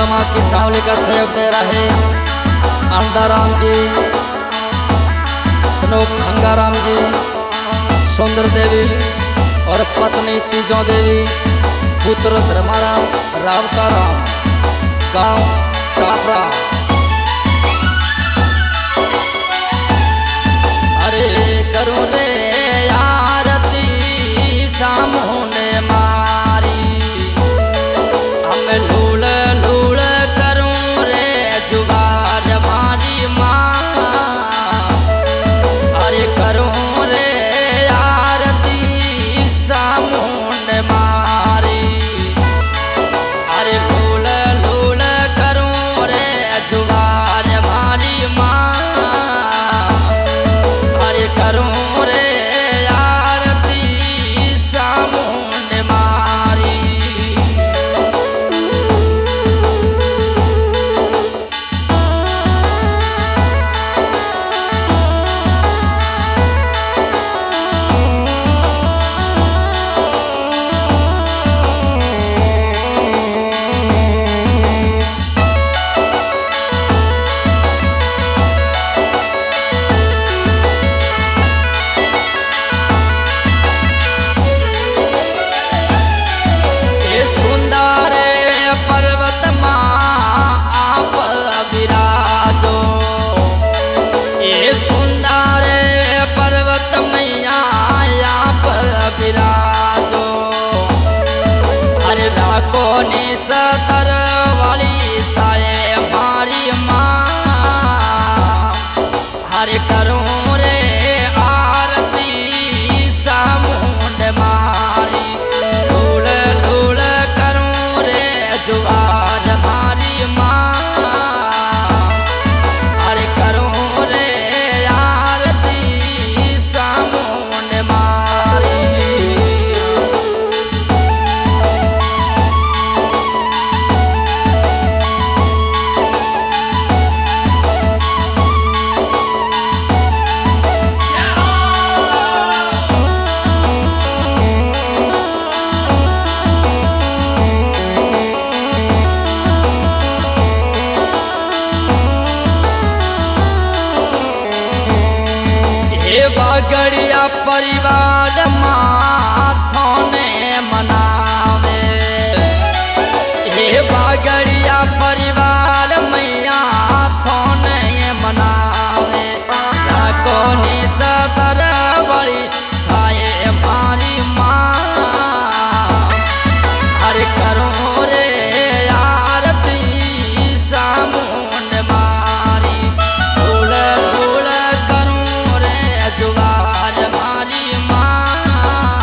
माँ की सावली का सहयोग दे रहे आंडाराम जी, स्नोक गंगाराम जी, सुंदर देवी और पत्नी तीजों देवी, पुत्र धर्माराम, रावताराम, गांव टापरा। अरे करूं रे आरती सामने मारी, हमें लूल लूल करूं रे जुगार मारी माँ। अरे करूं रे आरती सामने मारी, अरे लूल लूल करूं रे जुगार मारी माँ। अरे करूं रे आरती सामने मारी। विराजो अरे राकोनी सतर वाली साए मारी माँ। हरे करूं रे आरती सामुंड मारी, लूल लूल करूं रे जुगार मारी माँ। हरे करूं रे आरती सामुंड मारी। बागड़िया परिवार माथोने मनावे, हे बागड़िया परिवार मैया थोने मनावे। राकोनी सतर बड़ी साए मारी माँ। हरे करूं रे आरती सामुंड मारी, लूल लूल करूं रे जुगार मारी माँ।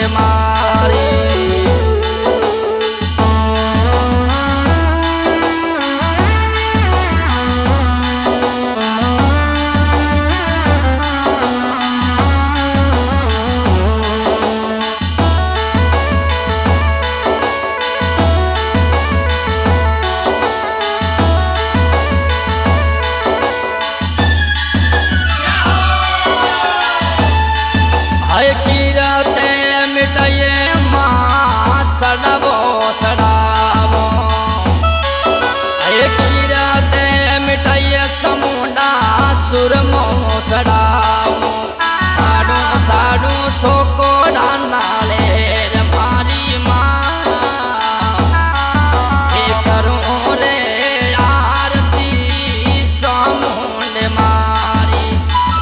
मारी। कीरते मिटाइए माँ सड़ावो सड़ावो, कीरते मिटाइए समुंडा सुरमो सड़ावो, साड़ू साड़ू सोको डाले मारी माँ, करूँ रे आरती समुंड मारी,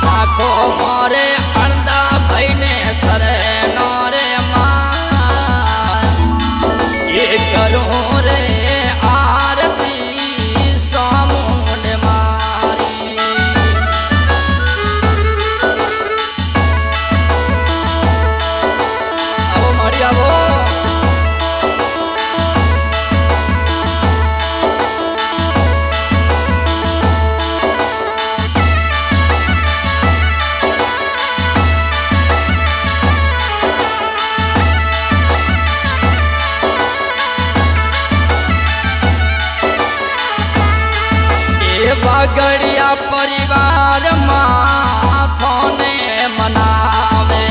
राखो मोरे सरे नौरे माँ, ये करूँ रे आरती समुंड मारी। आओ मारी आओ, बागड़िया परिवार माथोने मनावे,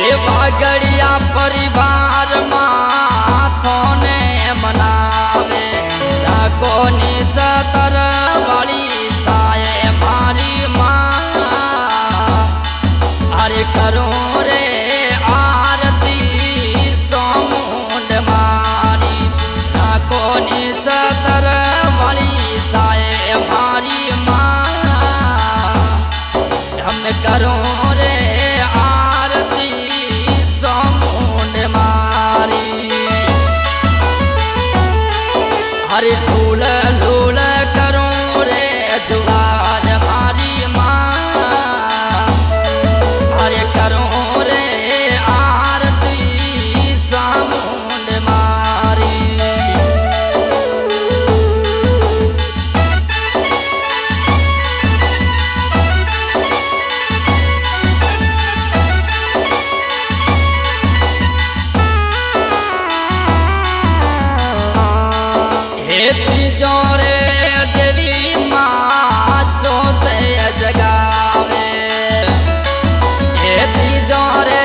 ये बागड़िया परिवार माथोने मनावे, रागोनी सतर वाली साये मारी माँ, अरे करूँ रे आरती समुंड मारी, रागोनी सतर साये मारी माँ, हम करूँ रे आरती समुंड मारी। हरे लूल लूल करूँ रे जुगार मारी माँ, हरे करूँ रे आरती समुंड मारी। जोरे देवी माँ जोते जगावे, जोरे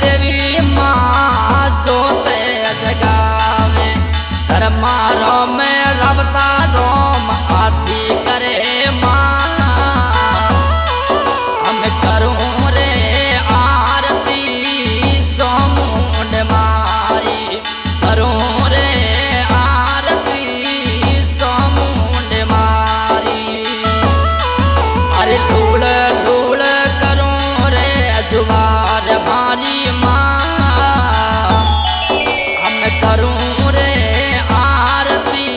देवी माँ जोते जगावे, धर्मारो में रवता रोम आरती करे माँ, हम करूँ रे आरती समुंड मारी, करूँ रे लूल लूल करूँ रे जुगार मारी माँ, हम करूँ रे आरती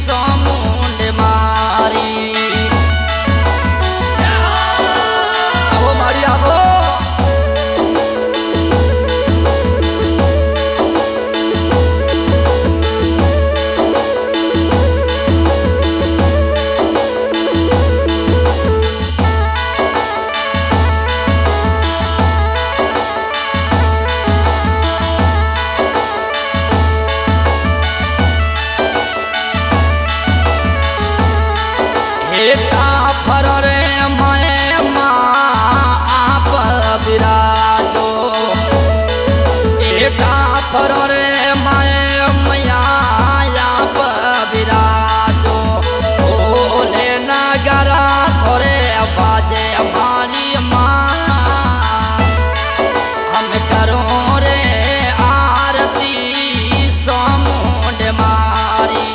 समुंड मारी। आओ मारी आओ, फर रे मैं माँ आप विराजो, एटा फर रे मैं मैया आप विराजो, बोले नगरा थोड़े बाजे हमारी माँ, हम करूँ रे आरती समुंड मारी,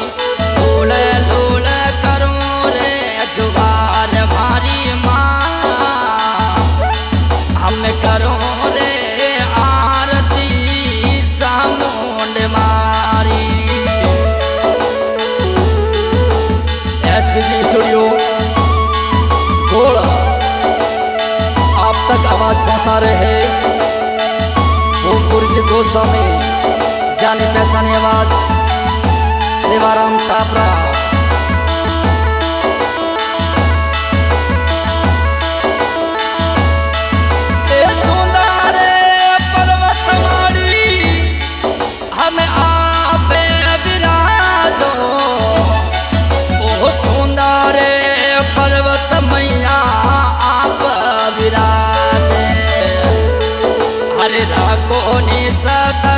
लूल लूल करूँ रे जुगार मारी माँ, हम करूँ रे आरती समुंड मारी। गोस्वामी जानी पहचानी आवाज देवाराम टापरा। हमें आपे विराजो ओ सुंदर पर्वत मैया आप विराजे हरे राको नि सदा